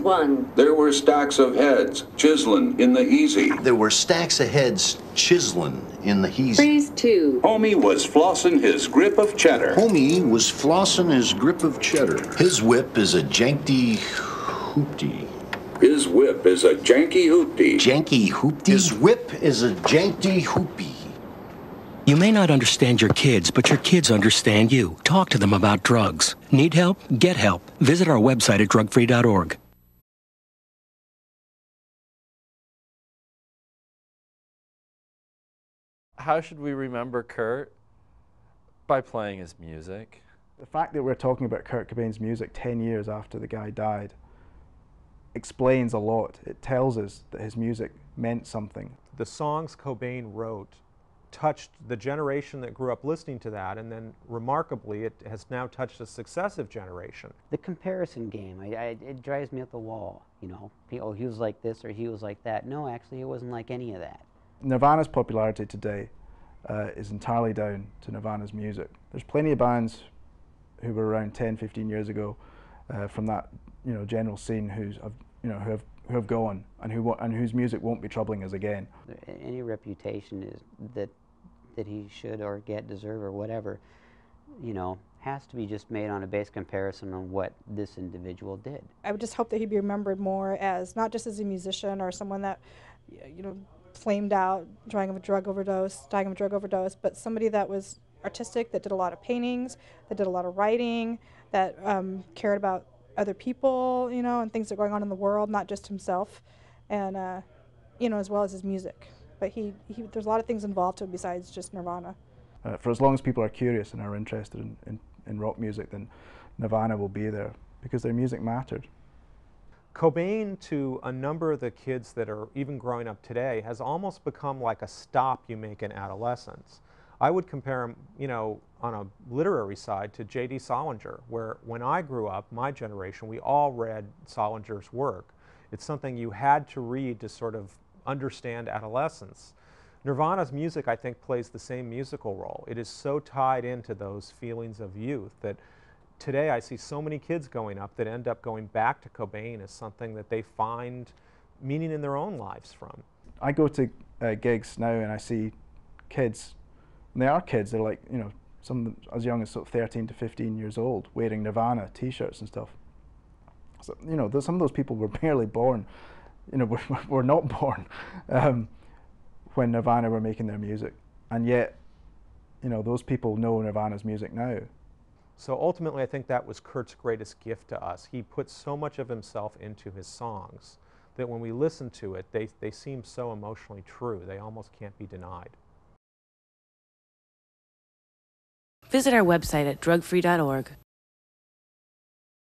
1. There were stacks of heads chiseling in the easy. There were stacks of heads chiseling in the heezy. Phrase 2. Homie was flossing his grip of cheddar. Homie was flossing his grip of cheddar. His whip is a janky hoopty. His whip is a janky hoopty. Janky hoopty? His whip is a janky hoopy. You may not understand your kids, but your kids understand you. Talk to them about drugs. Need help? Get help. Visit our website at drugfree.org. How should we remember Kurt? By playing his music. The fact that we're talking about Kurt Cobain's music 10 years after the guy died explains a lot. It tells us that his music meant something. The songs Cobain wrote touched the generation that grew up listening to that, and then remarkably it has now touched a successive generation. The comparison game, it drives me up the wall, you know. Oh, he was like this or he was like that. No, actually he wasn't like any of that. Nirvana's popularity today is entirely down to Nirvana's music. There's plenty of bands who were around 10, 15 years ago from that general scene who have gone and whose music won't be troubling us again. Any reputation is that he should or deserve or whatever, has to be just made on a base comparison on what this individual did. I would just hope that he'd be remembered more as not just as a musician or someone that flamed out dying of a drug overdose, but somebody that was artistic, that did a lot of paintings, that did a lot of writing, that cared about other people, and things that are going on in the world, not just himself, and as well as his music. But there's a lot of things involved to it besides just Nirvana. For as long as people are curious and are interested in rock music, then Nirvana will be there because their music mattered. Cobain, to a number of the kids that are even growing up today, has almost become like a stop you make in adolescence. I would compare him, on a literary side to J.D. Salinger, where when I grew up, my generation, we all read Salinger's work. It's something you had to read to sort of understand adolescence. Nirvana's music, I think, plays the same musical role. It is so tied into those feelings of youth that today I see so many kids going up that end up going back to Cobain as something that they find meaning in their own lives from. I go to gigs now and I see kids, and they are kids, they're like, some of them as young as sort of 13 to 15 years old, wearing Nirvana t-shirts and stuff. So, some of those people were barely born, were not born when Nirvana were making their music. And yet, those people know Nirvana's music now. So ultimately, I think that was Kurt's greatest gift to us. He put so much of himself into his songs that when we listen to it, they seem so emotionally true. They almost can't be denied. Visit our website at drugfree.org.